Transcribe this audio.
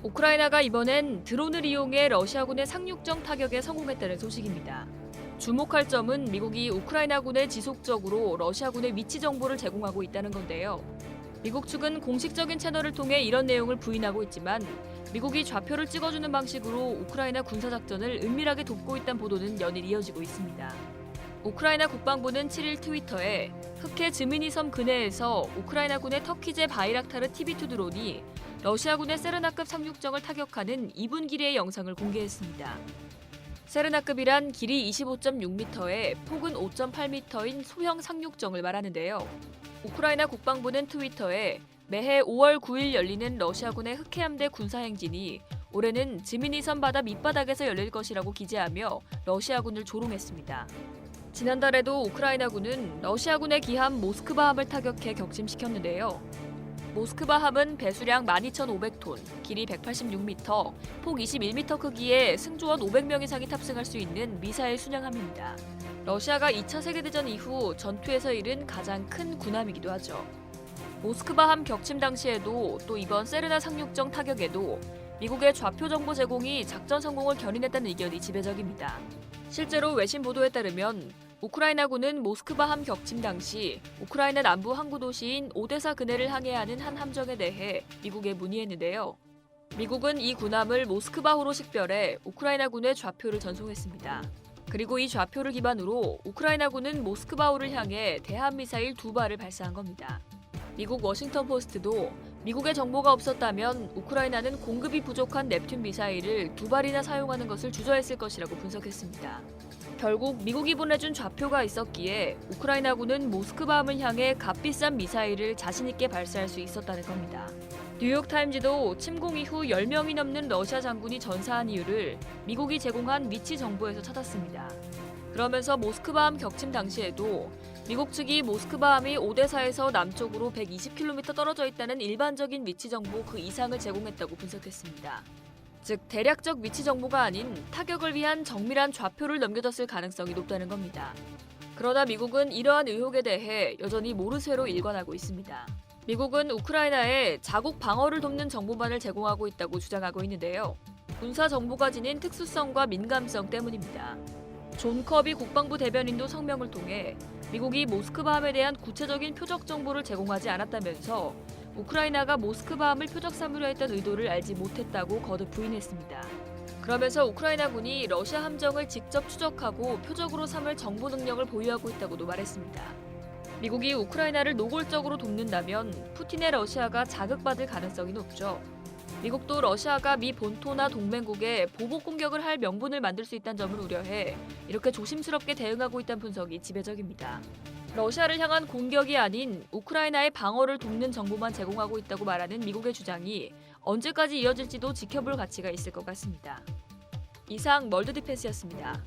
우크라이나가 이번엔 드론을 이용해 러시아군의 상륙정 타격에 성공했다는 소식입니다. 주목할 점은 미국이 우크라이나군에 지속적으로 러시아군의 위치 정보를 제공하고 있다는 건데요. 미국 측은 공식적인 채널을 통해 이런 내용을 부인하고 있지만 미국이 좌표를 찍어주는 방식으로 우크라이나 군사작전을 은밀하게 돕고 있다는 보도는 연일 이어지고 있습니다. 우크라이나 국방부는 7일 트위터에 흑해 즈미니 섬 근해에서 우크라이나군의 터키제 바이락타르 TB2 드론이 러시아군의 세르나급 상륙정을 타격하는 2분 길이의 영상을 공개했습니다. 세르나급이란 길이 25.6m에 폭은 5.8m인 소형 상륙정을 말하는데요. 우크라이나 국방부는 트위터에 매해 5월 9일 열리는 러시아군의 흑해함대 군사행진이 올해는 즈미니섬 바다 밑바닥에서 열릴 것이라고 기재하며 러시아군을 조롱했습니다. 지난달에도 우크라이나군은 러시아군의 기함 모스크바함을 타격해 격침시켰는데요. 모스크바함은 배수량 12,500톤, 길이 186m, 폭 21m 크기의 승조원 500명 이상이 탑승할 수 있는 미사일 순양함입니다. 러시아가 2차 세계대전 이후 전투에서 잃은 가장 큰 군함이기도 하죠. 모스크바함 격침 당시에도 또 이번 세르나 상륙정 타격에도 미국의 좌표 정보 제공이 작전 성공을 견인했다는 의견이 지배적입니다. 실제로 외신 보도에 따르면 우크라이나군은 모스크바함 격침 당시 우크라이나 남부 항구 도시인 오데사 근해를 항해하는 한 함정에 대해 미국에 문의했는데요. 미국은 이 군함을 모스크바호로 식별해 우크라이나군의 좌표를 전송했습니다. 그리고 이 좌표를 기반으로 우크라이나군은 모스크바호를 향해 대함미사일 2발을 발사한 겁니다. 미국 워싱턴 포스트도 미국의 정보가 없었다면 우크라이나는 공급이 부족한 넵튠 미사일을 2발이나 사용하는 것을 주저했을 것이라고 분석했습니다. 결국 미국이 보내준 좌표가 있었기에 우크라이나군은 모스크바함을 향해 값비싼 미사일을 자신있게 발사할 수 있었다는 겁니다. 뉴욕타임즈도 침공 이후 10명이 넘는 러시아 장군이 전사한 이유를 미국이 제공한 위치 정보에서 찾았습니다. 그러면서 모스크바함 격침 당시에도 미국 측이 모스크바함이 오데사에서 남쪽으로 120km 떨어져 있다는 일반적인 위치 정보 그 이상을 제공했다고 분석했습니다. 즉 대략적 위치 정보가 아닌 타격을 위한 정밀한 좌표를 넘겨줬을 가능성이 높다는 겁니다. 그러나 미국은 이러한 의혹에 대해 여전히 모르쇠로 일관하고 있습니다. 미국은 우크라이나에 자국 방어를 돕는 정보만을 제공하고 있다고 주장하고 있는데요. 군사 정보가 지닌 특수성과 민감성 때문입니다. 존 커비 국방부 대변인도 성명을 통해 미국이 모스크바함에 대한 구체적인 표적 정보를 제공하지 않았다면서 우크라이나가 모스크바함을 표적 삼으려 했던 의도를 알지 못했다고 거듭 부인했습니다. 그러면서 우크라이나군이 러시아 함정을 직접 추적하고 표적으로 삼을 정보 능력을 보유하고 있다고도 말했습니다. 미국이 우크라이나를 노골적으로 돕는다면 푸틴의 러시아가 자극받을 가능성이 높죠. 미국도 러시아가 미 본토나 동맹국에 보복 공격을 할 명분을 만들 수 있다는 점을 우려해 이렇게 조심스럽게 대응하고 있다는 분석이 지배적입니다. 러시아를 향한 공격이 아닌 우크라이나의 방어를 돕는 정보만 제공하고 있다고 말하는 미국의 주장이 언제까지 이어질지도 지켜볼 가치가 있을 것 같습니다. 이상 월드디펜스였습니다.